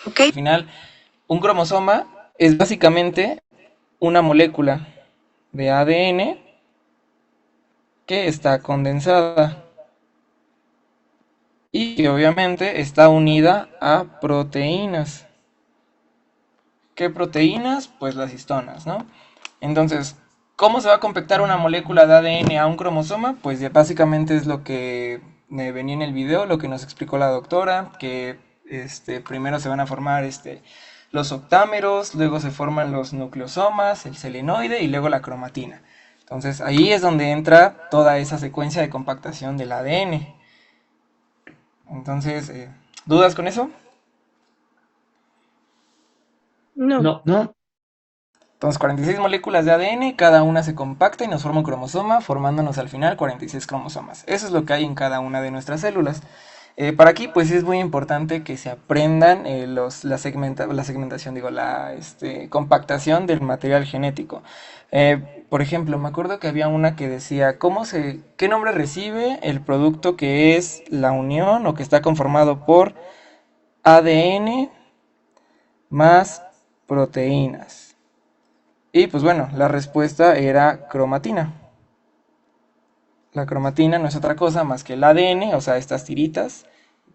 ¿ok? Al final, un cromosoma es básicamente una molécula de ADN que está condensada y que obviamente está unida a proteínas. ¿Qué proteínas? Pues las histonas, ¿no? Entonces, ¿cómo se va a compactar una molécula de ADN a un cromosoma? Pues ya básicamente es lo que venía en el video, lo que nos explicó la doctora, que primero se van a formar los octámeros, luego se forman los nucleosomas, el selenoide y luego la cromatina. Entonces ahí es donde entra toda esa secuencia de compactación del ADN. Entonces, ¿dudas con eso? No. No, no. Entonces, 46 moléculas de ADN, cada una se compacta y nos forma un cromosoma, formándonos al final 46 cromosomas. Eso es lo que hay en cada una de nuestras células. Para aquí, pues es muy importante que se aprendan la segmentación, digo, la compactación del material genético. Por ejemplo, me acuerdo que había una que decía, ¿qué nombre recibe el producto que es la unión o que está conformado por ADN más proteínas? Y pues bueno, la respuesta era cromatina. La cromatina no es otra cosa más que el ADN, o sea, estas tiritas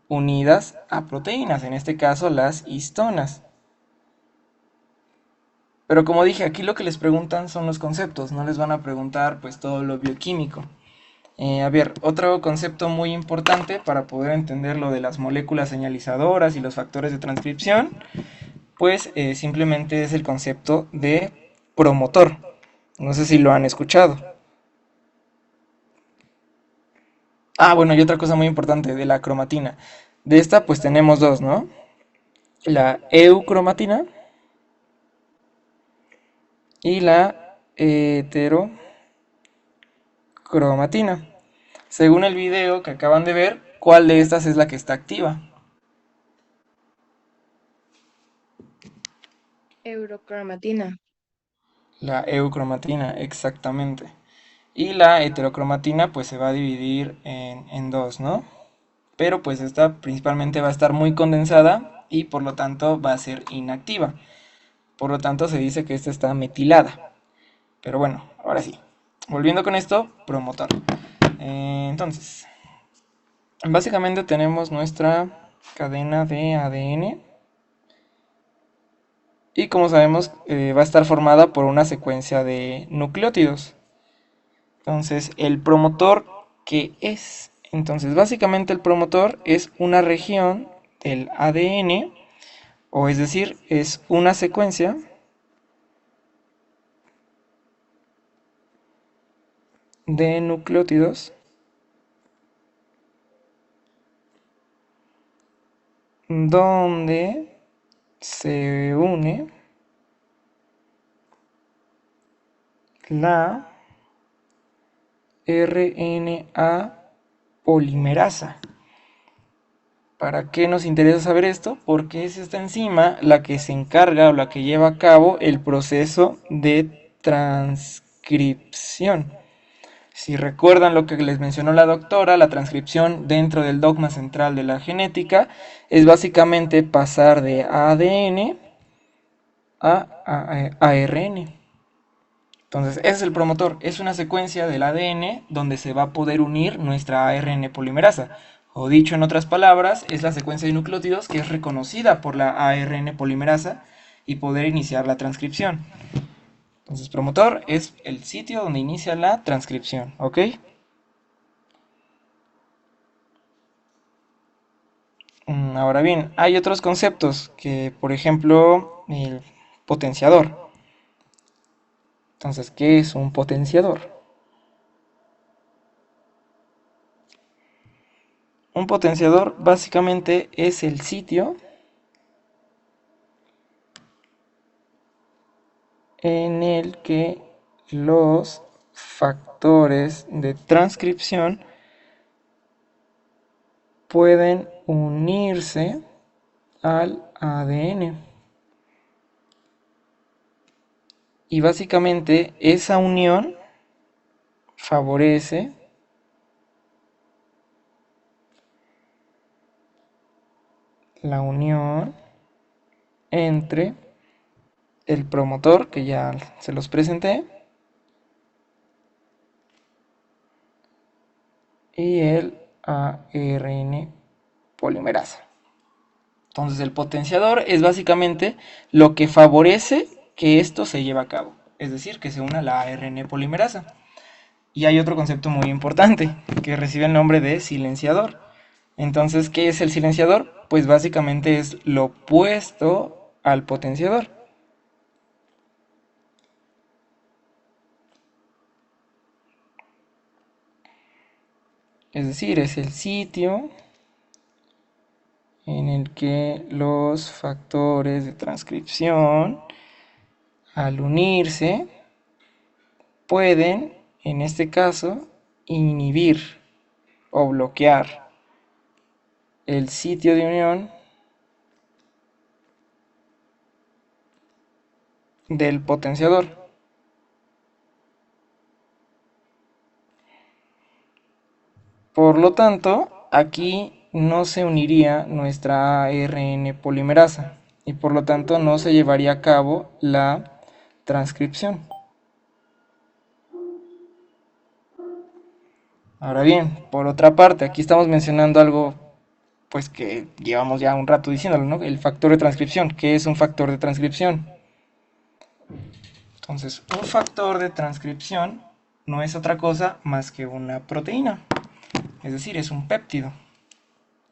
unidas a proteínas, en este caso las histonas. Pero como dije, aquí lo que les preguntan son los conceptos, no les van a preguntar pues todo lo bioquímico. A ver, otro concepto muy importante para poder entender lo de las moléculas señalizadoras y los factores de transcripción, pues simplemente es el concepto de promotor. No sé si lo han escuchado. Ah, bueno, y otra cosa muy importante de la cromatina. De esta pues tenemos dos, ¿no? La eucromatina y la heterocromatina. Según el video que acaban de ver, ¿cuál de estas es la que está activa? Eurocromatina. La eucromatina, exactamente. Y la heterocromatina pues se va a dividir en dos, ¿no? Pero pues esta principalmente va a estar muy condensada y por lo tanto va a ser inactiva. Por lo tanto se dice que esta está metilada. Pero bueno, ahora sí. Volviendo con esto, promotor. Entonces, básicamente tenemos nuestra cadena de ADN. Y como sabemos, va a estar formada por una secuencia de nucleótidos. Entonces, el promotor, ¿qué es? Entonces, básicamente el promotor es una región del ADN, o es decir, es una secuencia de nucleótidos donde se une la RNA polimerasa. ¿Para qué nos interesa saber esto? Porque es esta enzima la que se encarga o la que lleva a cabo el proceso de transcripción. Si recuerdan lo que les mencionó la doctora, la transcripción dentro del dogma central de la genética es básicamente pasar de ADN a ARN. Entonces, ese es el promotor, es una secuencia del ADN donde se va a poder unir nuestra ARN polimerasa. O dicho en otras palabras, es la secuencia de nucleótidos que es reconocida por la ARN polimerasa y poder iniciar la transcripción. Entonces, promotor es el sitio donde inicia la transcripción, ¿ok? Ahora bien, hay otros conceptos que, por ejemplo, el potenciador. Entonces, ¿qué es un potenciador? Un potenciador básicamente es el sitio en el que los factores de transcripción pueden unirse al ADN. Y básicamente esa unión favorece la unión entre el promotor, que ya se los presenté, y el ARN polimerasa. Entonces el potenciador es básicamente lo que favorece que esto se lleve a cabo, es decir, que se una la ARN polimerasa. Y hay otro concepto muy importante que recibe el nombre de silenciador. Entonces, ¿qué es el silenciador? Pues básicamente es lo opuesto al potenciador. Es decir, es el sitio en el que los factores de transcripción, al unirse, pueden, en este caso, inhibir o bloquear el sitio de unión del potenciador. Por lo tanto, aquí no se uniría nuestra ARN polimerasa y por lo tanto no se llevaría a cabo la transcripción. Ahora bien, por otra parte, aquí estamos mencionando algo pues que llevamos ya un rato diciéndolo, ¿no? El factor de transcripción. ¿Qué es un factor de transcripción? Entonces, un factor de transcripción no es otra cosa más que una proteína, es decir, es un péptido.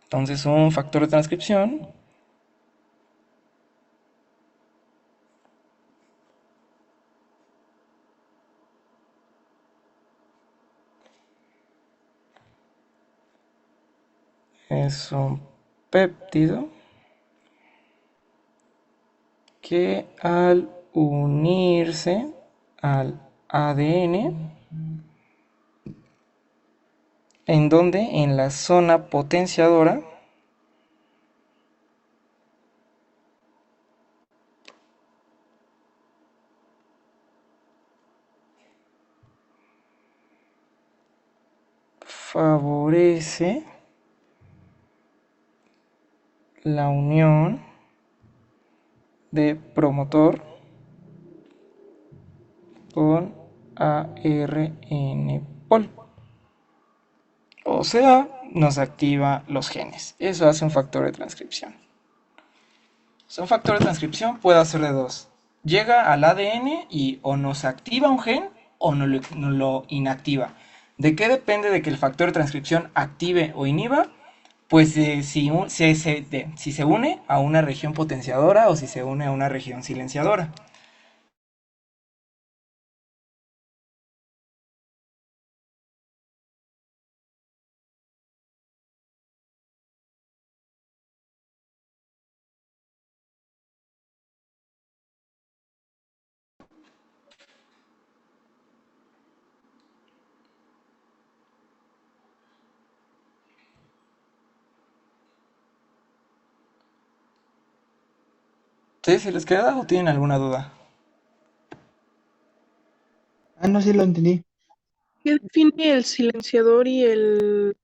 Entonces, un factor de transcripción es un péptido que al unirse al ADN, ¿en donde? En la zona potenciadora, favorece la unión de promotor con ARN pol. O sea, nos activa los genes. Eso hace un factor de transcripción. Un factor de transcripción puede hacer de dos. Llega al ADN y o nos activa un gen o no lo inactiva. ¿De qué depende de que el factor de transcripción active o inhiba? Pues si se une a una región potenciadora o si se une a una región silenciadora. ¿Sí? ¿Se les queda o tienen alguna duda? Ah, no, sí lo entendí. ¿Qué define el silenciador y el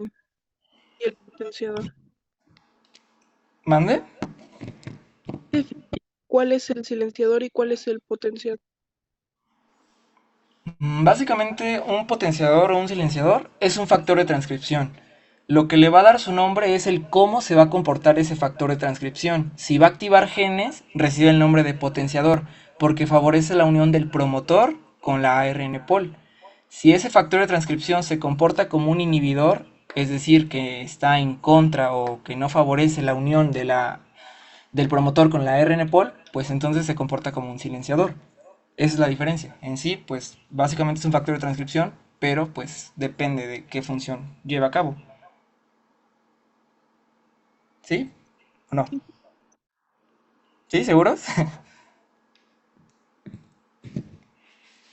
potenciador? ¿Mande? ¿Qué define cuál es el silenciador y cuál es el potenciador? Básicamente un potenciador o un silenciador es un factor de transcripción. Lo que le va a dar su nombre es el cómo se va a comportar ese factor de transcripción. Si va a activar genes, recibe el nombre de potenciador, porque favorece la unión del promotor con la ARN pol. Si ese factor de transcripción se comporta como un inhibidor, es decir, que está en contra o que no favorece la unión del promotor con la ARN pol, pues entonces se comporta como un silenciador. Esa es la diferencia. En sí, pues básicamente es un factor de transcripción, pero pues depende de qué función lleva a cabo. ¿Sí? ¿O no? ¿Sí? ¿Seguros?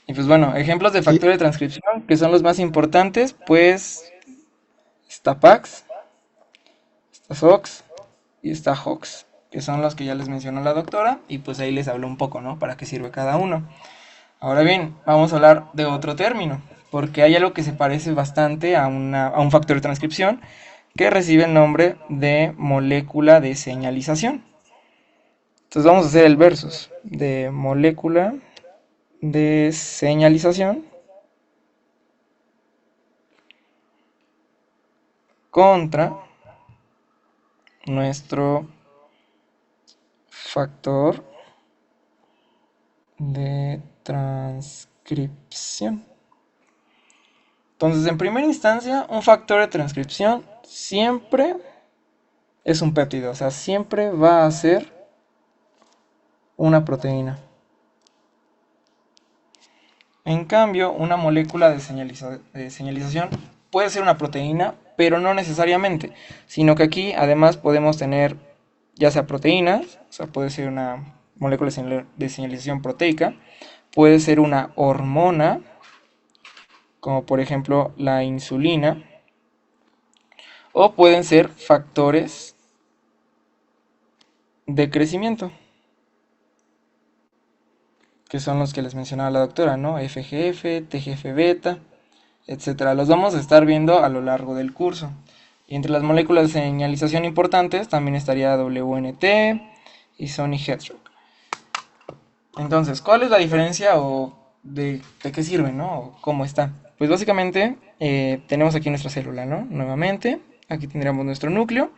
Y pues bueno, ejemplos de Sí, factor de transcripción, que son los más importantes, pues está Pax, está Sox y está Hox, que son los que ya les mencionó la doctora, y pues ahí les hablo un poco, ¿no? Para qué sirve cada uno. Ahora bien, vamos a hablar de otro término, porque hay algo que se parece bastante a un factor de transcripción, que recibe el nombre de molécula de señalización. Entonces vamos a hacer el versus de molécula de señalización contra nuestro factor de transcripción. Entonces, en primera instancia, un factor de transcripción siempre es un péptido, o sea, siempre va a ser una proteína. En cambio, una molécula de señalización puede ser una proteína, pero no necesariamente, sino que aquí además podemos tener ya sea proteínas, o sea, puede ser una molécula de señalización proteica, puede ser una hormona, como por ejemplo la insulina, o pueden ser factores de crecimiento, que son los que les mencionaba la doctora, ¿no? FGF, TGF-beta, etcétera. Los vamos a estar viendo a lo largo del curso. Y entre las moléculas de señalización importantes también estaría WNT y Sony Headshock. Entonces, ¿cuál es la diferencia o de qué sirve, ¿no? O cómo está? Pues básicamente tenemos aquí nuestra célula, ¿no? Nuevamente, aquí tendríamos nuestro núcleo.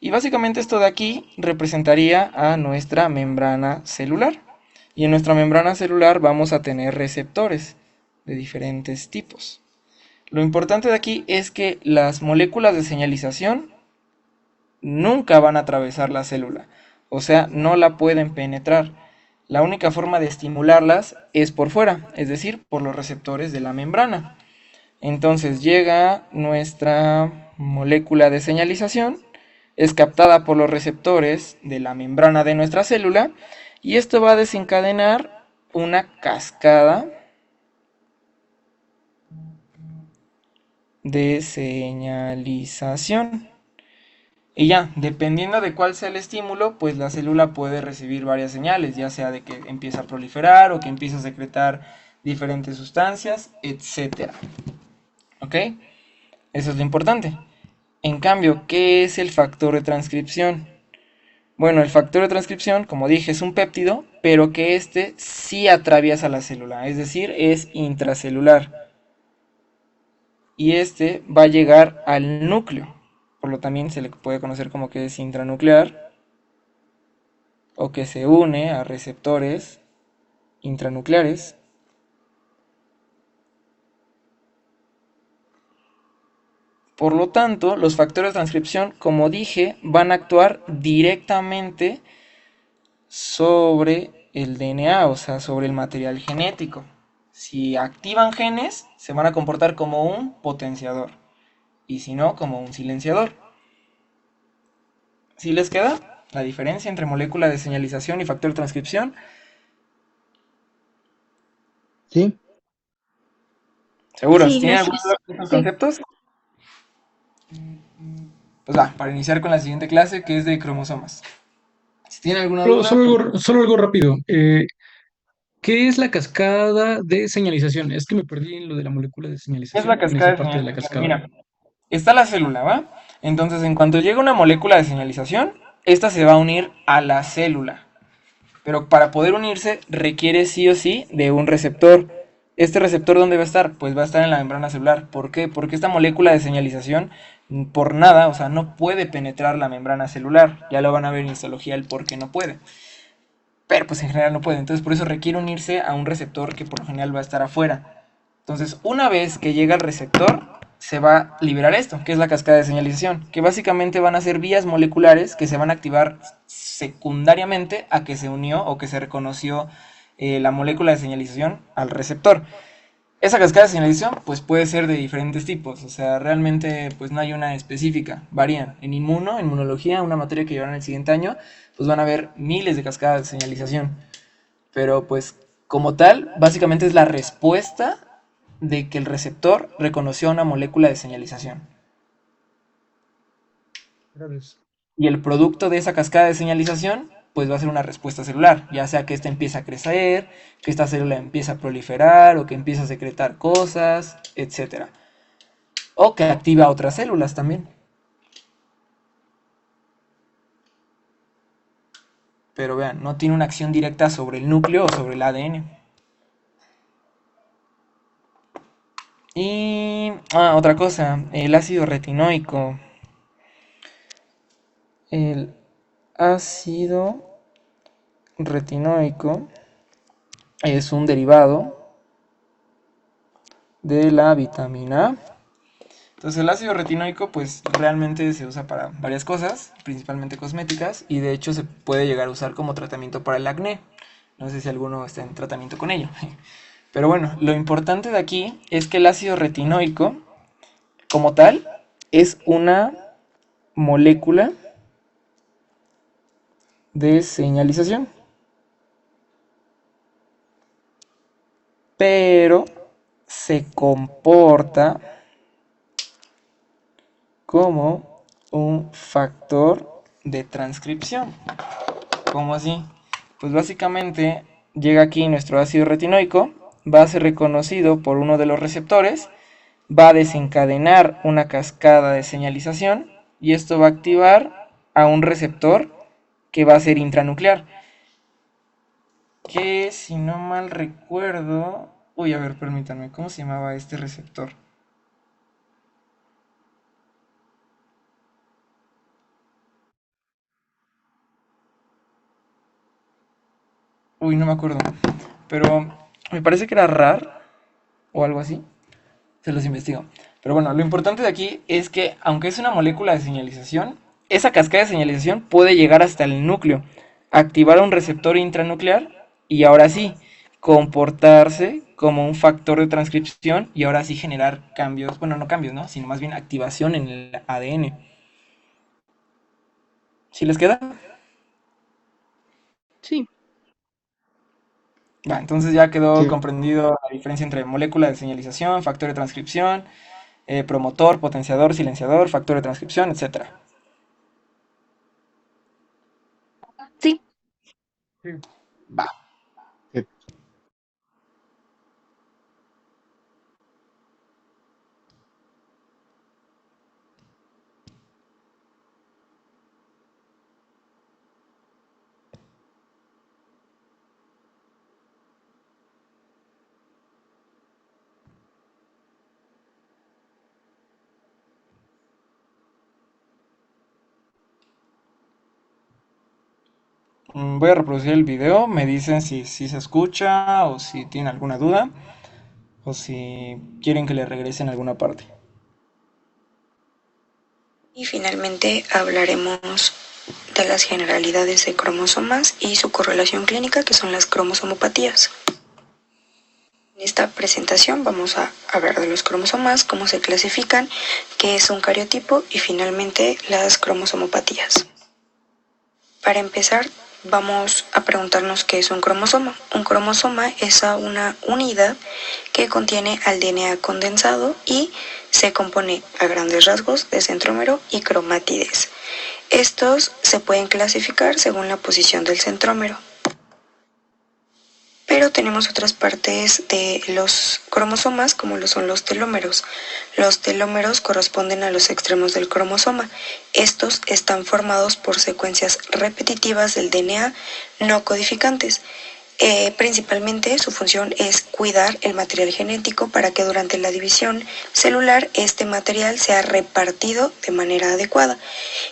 Y básicamente esto de aquí representaría a nuestra membrana celular. Y en nuestra membrana celular vamos a tener receptores de diferentes tipos. Lo importante de aquí es que las moléculas de señalización nunca van a atravesar la célula, o sea, no la pueden penetrar. La única forma de estimularlas es por fuera, es decir, por los receptores de la membrana. Entonces llega nuestra molécula de señalización, es captada por los receptores de la membrana de nuestra célula y esto va a desencadenar una cascada de señalización. Y ya, dependiendo de cuál sea el estímulo, pues la célula puede recibir varias señales, ya sea de que empieza a proliferar o que empieza a secretar diferentes sustancias, etc. ¿Ok? Eso es lo importante. En cambio, ¿qué es el factor de transcripción? Bueno, el factor de transcripción, como dije, es un péptido, pero que este sí atraviesa la célula, es decir, es intracelular. Y este va a llegar al núcleo, por lo también se le puede conocer como que es intranuclear, o que se une a receptores intranucleares. Por lo tanto, los factores de transcripción, como dije, van a actuar directamente sobre el DNA, o sea, sobre el material genético. Si activan genes, se van a comportar como un potenciador, y si no, como un silenciador. ¿Sí les queda la diferencia entre molécula de señalización y factor de transcripción? Sí, ¿Seguros? Sí, ¿Tienen nos, alguna duda con estos sí. conceptos? Pues va, para iniciar con la siguiente clase, que es de cromosomas. Si tienen alguna Solo, duda, pues, solo algo rápido. ¿Qué es la cascada de señalización? Es que me perdí en lo de la molécula de ¿qué es la señalización, en cascada esa de parte de la señalización? cascada. Mira, está la célula, ¿va? Entonces, en cuanto llega una molécula de señalización, esta se va a unir a la célula. Pero para poder unirse requiere sí o sí de un receptor. ¿Este receptor dónde va a estar? Pues va a estar en la membrana celular. ¿Por qué? Porque esta molécula de señalización por nada, o sea, no puede penetrar la membrana celular. Ya lo van a ver en histología el por qué no puede. Pero pues en general no puede. Entonces por eso requiere unirse a un receptor que por lo general va a estar afuera. Entonces una vez que llega el receptor, se va a liberar esto, que es la cascada de señalización, que básicamente van a ser vías moleculares que se van a activar secundariamente a que se unió o que se reconoció la molécula de señalización al receptor. Esa cascada de señalización pues puede ser de diferentes tipos, o sea, realmente pues no hay una específica, varían. En inmunología, una materia que llevarán el siguiente año, pues van a haber miles de cascadas de señalización. Pero pues como tal, básicamente es la respuesta de que el receptor reconoció una molécula de señalización. Gracias. Y el producto de esa cascada de señalización, pues va a ser una respuesta celular, ya sea que esta empieza a crecer, que esta célula empieza a proliferar o que empieza a secretar cosas, etc. O que activa otras células también. pero vean, no tiene una acción directa sobre el núcleo o sobre el ADN. Y otra cosa, el ácido retinoico. El ácido retinoico es un derivado de la vitamina A. Entonces el ácido retinoico pues realmente se usa para varias cosas, principalmente cosméticas, y de hecho se puede llegar a usar como tratamiento para el acné. No sé si alguno está en tratamiento con ello. Pero bueno, lo importante de aquí es que el ácido retinoico, como tal, es una molécula de señalización. Pero se comporta como un factor de transcripción. ¿Cómo así? Pues básicamente llega aquí nuestro ácido retinoico, va a ser reconocido por uno de los receptores, va a desencadenar una cascada de señalización y esto va a activar a un receptor que va a ser intranuclear. Que si no mal recuerdo... Uy, a ver, permítanme, ¿cómo se llamaba este receptor? Uy, no me acuerdo. Pero me parece que era RAR o algo así. Se los investigo. Pero bueno, lo importante de aquí es que, aunque es una molécula de señalización, esa cascada de señalización puede llegar hasta el núcleo, activar un receptor intranuclear y ahora sí, comportarse como un factor de transcripción y ahora sí generar cambios, bueno, no cambios, ¿no? Sino más bien activación en el ADN. ¿Sí les queda? Sí, Va, entonces ya quedó Sí, comprendido la diferencia entre molécula de señalización, factor de transcripción, promotor, potenciador, silenciador, factor de transcripción, etcétera. sí. Sí. Va. sí. Voy a reproducir el video, me dicen si se escucha o si tienen alguna duda o si quieren que le regrese en alguna parte. Y finalmente hablaremos de las generalidades de cromosomas y su correlación clínica, que son las cromosomopatías. En esta presentación vamos a hablar de los cromosomas, cómo se clasifican, qué es un cariotipo y finalmente las cromosomopatías. Para empezar, vamos a preguntarnos qué es un cromosoma. Un cromosoma es una unidad que contiene al DNA condensado y se compone a grandes rasgos de centrómero y cromátides. Estos se pueden clasificar según la posición del centrómero. Pero tenemos otras partes de los cromosomas, como lo son los telómeros. Los telómeros corresponden a los extremos del cromosoma. Estos están formados por secuencias repetitivas del DNA no codificantes. Principalmente su función es cuidar el material genético para que durante la división celular este material sea repartido de manera adecuada.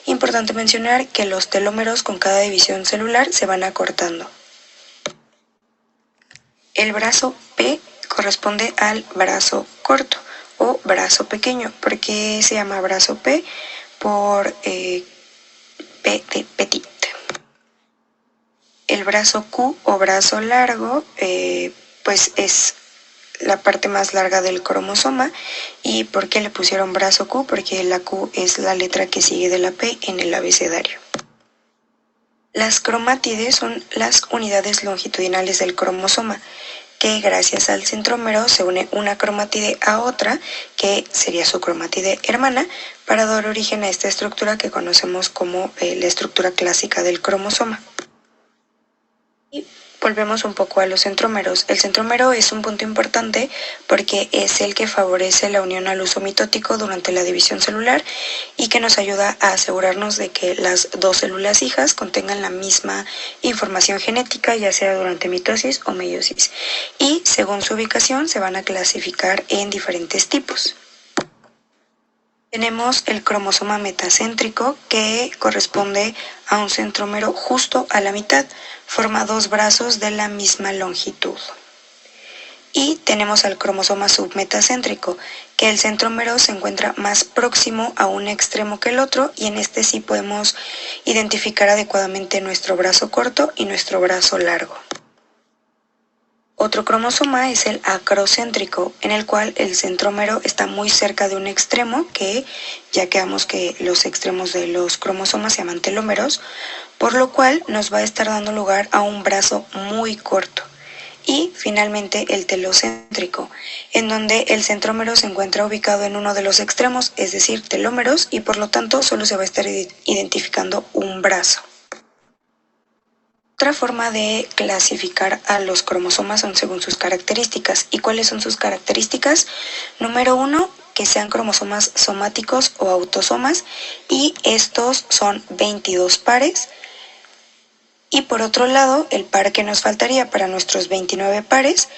Importante mencionar que los telómeros con cada división celular se van acortando. El brazo P corresponde al brazo corto o brazo pequeño. ¿Por qué se llama brazo P? Por P de petit. El brazo Q o brazo largo, pues es la parte más larga del cromosoma. ¿Y por qué le pusieron brazo Q? Porque la Q es la letra que sigue de la P en el abecedario. Las cromátides son las unidades longitudinales del cromosoma, que gracias al centrómero se une una cromátide a otra, que sería su cromátide hermana, para dar origen a esta estructura que conocemos como la estructura clásica del cromosoma. Y volvemos un poco a los centrómeros. El centrómero es un punto importante porque es el que favorece la unión al uso mitótico durante la división celular y que nos ayuda a asegurarnos de que las dos células hijas contengan la misma información genética, ya sea durante mitosis o meiosis. Y según su ubicación se van a clasificar en diferentes tipos. Tenemos el cromosoma metacéntrico, que corresponde a un centrómero justo a la mitad, forma dos brazos de la misma longitud. Y tenemos al cromosoma submetacéntrico, que el centrómero se encuentra más próximo a un extremo que el otro, y en este sí podemos identificar adecuadamente nuestro brazo corto y nuestro brazo largo. Otro cromosoma es el acrocéntrico, en el cual el centrómero está muy cerca de un extremo, que ya que vemos que los extremos de los cromosomas se llaman telómeros, por lo cual nos va a estar dando lugar a un brazo muy corto. Y finalmente el telocéntrico, en donde el centrómero se encuentra ubicado en uno de los extremos, es decir, telómeros, y por lo tanto solo se va a estar identificando un brazo. Otra forma de clasificar a los cromosomas son según sus características. ¿Y cuáles son sus características? Número 1, que sean cromosomas somáticos o autosomas, y estos son 22 pares. Y por otro lado, el par que nos faltaría para nuestros 29 pares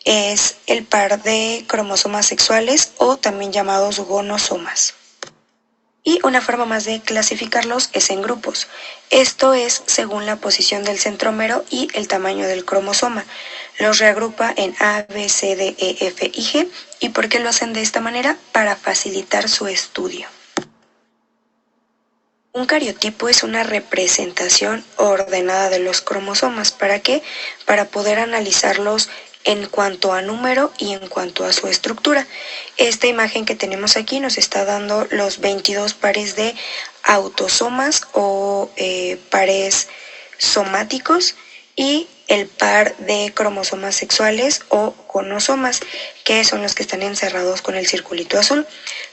es el par de cromosomas sexuales, o también llamados gonosomas. Y una forma más de clasificarlos es en grupos. Esto es según la posición del centrómero y el tamaño del cromosoma. Los reagrupa en A, B, C, D, E, F y G. ¿Y por qué lo hacen de esta manera? Para facilitar su estudio. Un cariotipo es una representación ordenada de los cromosomas. ¿Para qué? Para poder analizarlos en cuanto a número y en cuanto a su estructura. Esta imagen que tenemos aquí nos está dando los 22 pares de autosomas o pares somáticos, y el par de cromosomas sexuales o gonosomas, que son los que están encerrados con el circulito azul.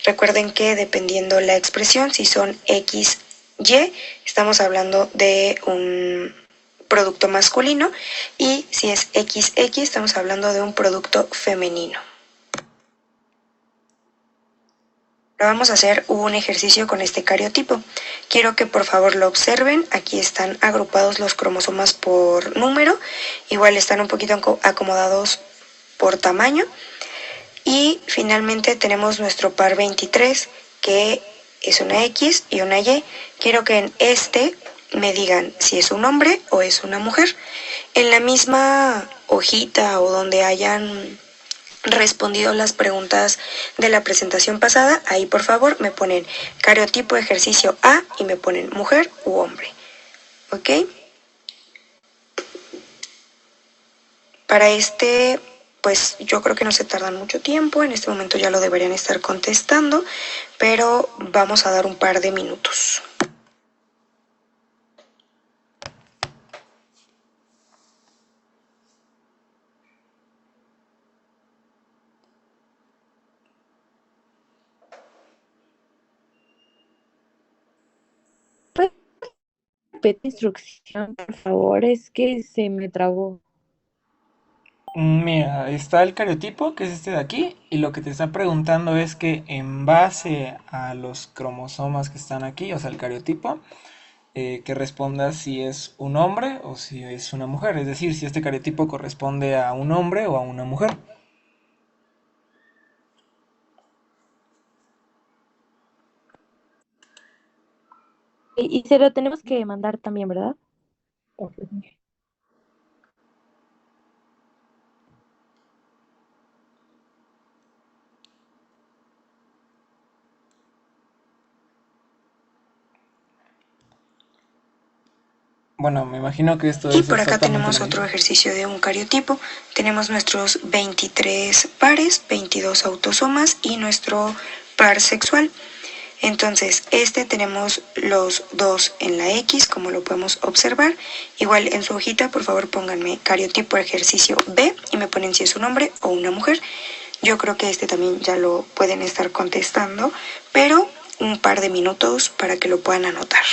Recuerden que dependiendo la expresión, si son XY, estamos hablando de un producto masculino, y si es XX estamos hablando de un producto femenino. Ahora vamos a hacer un ejercicio con este cariotipo. Quiero que por favor lo observen. Aquí están agrupados los cromosomas por número, igual están un poquito acomodados por tamaño, y finalmente tenemos nuestro par 23, que es una X y una Y. Quiero que en este me digan si es un hombre o es una mujer. En la misma hojita o donde hayan respondido las preguntas de la presentación pasada, ahí por favor me ponen cariotipo ejercicio A y me ponen mujer u hombre. ¿Ok? Para este, pues yo creo que no se tardan mucho tiempo. En este momento ya lo deberían estar contestando, pero vamos a dar un par de minutos. Repite instrucción, por favor, es que se me trabó. Mira, está el cariotipo, que es este de aquí, y lo que te está preguntando es que en base a los cromosomas que están aquí, o sea, el cariotipo, que respondas si es un hombre o si es una mujer, es decir, si este cariotipo corresponde a un hombre o a una mujer. Y se lo tenemos que mandar también, ¿verdad? Bueno, me imagino que esto Y es por acá exactamente tenemos lo otro mismo. ejercicio de un cariotipo. Tenemos nuestros 23 pares, 22 autosomas y nuestro par sexual. Entonces, tenemos los dos en la X, como lo podemos observar. Igual en su hojita, por favor, pónganme cariotipo ejercicio B y me ponen si es un hombre o una mujer. Yo creo que también ya lo pueden estar contestando, pero un par de minutos para que lo puedan anotar.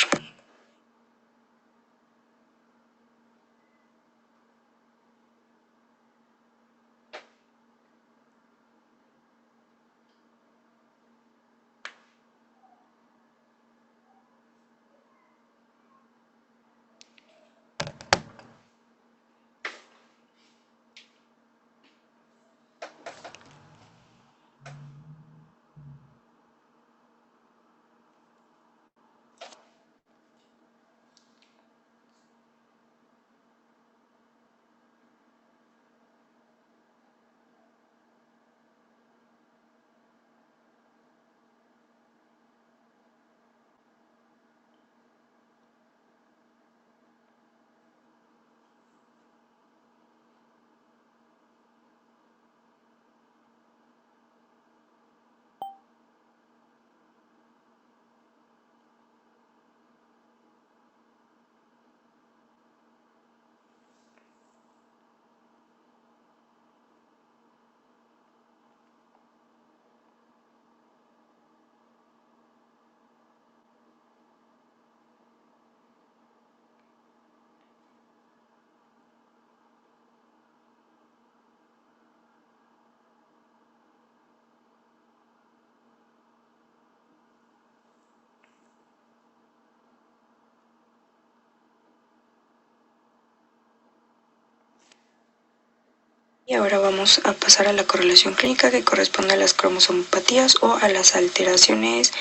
Y ahora vamos a pasar a la correlación clínica que corresponde a las cromosomopatías o a las alteraciones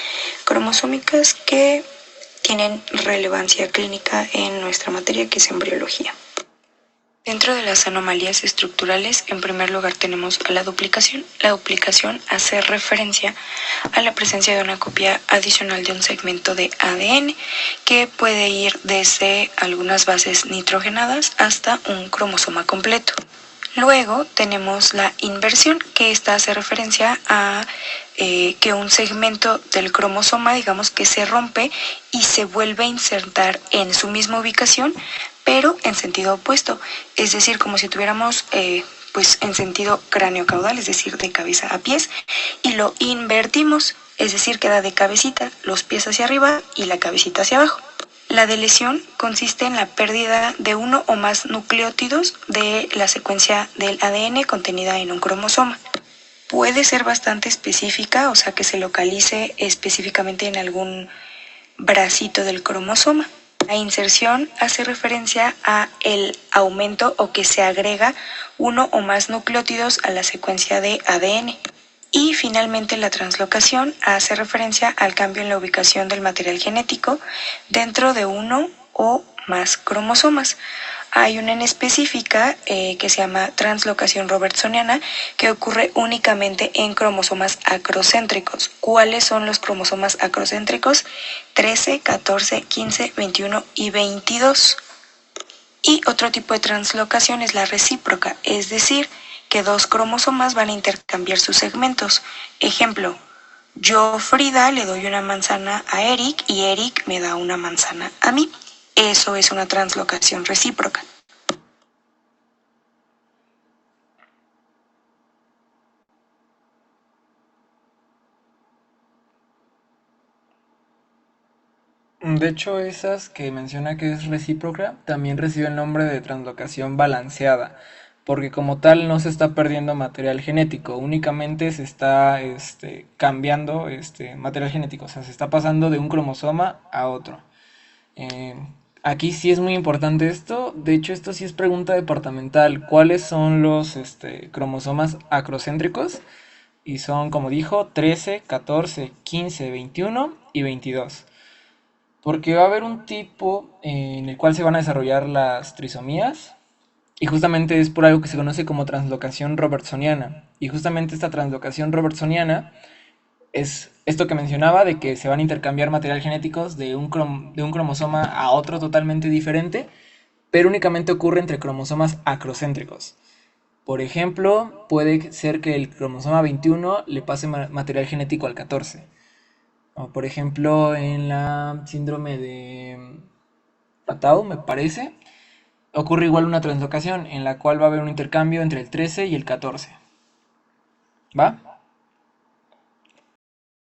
cromosómicas que tienen relevancia clínica en nuestra materia que es embriología. Dentro de las anomalías estructurales, en primer lugar tenemos a la duplicación. La duplicación hace referencia a la presencia de una copia adicional de un segmento de ADN que puede ir desde algunas bases nitrogenadas hasta un cromosoma completo. Luego tenemos la inversión, que esta hace referencia a que un segmento del cromosoma, digamos que se rompe y se vuelve a insertar en su misma ubicación, pero en sentido opuesto, es decir, como si tuviéramos pues en sentido cráneo-caudal, es decir, de cabeza a pies, y lo invertimos, es decir, queda de cabecita, los pies hacia arriba y la cabecita hacia abajo. La deleción consiste en la pérdida de uno o más nucleótidos de la secuencia del ADN contenida en un cromosoma. Puede ser bastante específica, o sea que se localice específicamente en algún bracito del cromosoma. La inserción hace referencia a el aumento o que se agrega uno o más nucleótidos a la secuencia de ADN. Y finalmente la translocación hace referencia al cambio en la ubicación del material genético dentro de uno o más cromosomas. Hay una en específica que se llama translocación robertsoniana que ocurre únicamente en cromosomas acrocéntricos. ¿Cuáles son los cromosomas acrocéntricos? 13, 14, 15, 21 y 22. Y otro tipo de translocación es la recíproca, es decir, que dos cromosomas van a intercambiar sus segmentos. Ejemplo, yo, Frida, le doy una manzana a Eric y Eric me da una manzana a mí. Eso es una translocación recíproca. De hecho, esas que menciona que es recíproca también recibe el nombre de translocación balanceada, porque como tal no se está perdiendo material genético, únicamente se está cambiando material genético, o sea, se está pasando de un cromosoma a otro. Eh, Aquí sí es muy importante esto, de hecho esto sí es pregunta departamental, ¿cuáles son los cromosomas acrocéntricos? Y son, como dijo, 13, 14, 15, 21 y 22. Porque va a haber un tipo en el cual se van a desarrollar las trisomías y justamente es por algo que se conoce como translocación robertsoniana. Y justamente esta translocación robertsoniana es esto que mencionaba de que se van a intercambiar material genéticos de un cromosoma a otro totalmente diferente, pero únicamente ocurre entre cromosomas acrocéntricos. Por ejemplo, puede ser que el cromosoma 21 le pase material genético al 14. O por ejemplo, en la síndrome de Patau, me parece, ocurre igual una translocación en la cual va a haber un intercambio entre el 13 y el 14. ¿Va?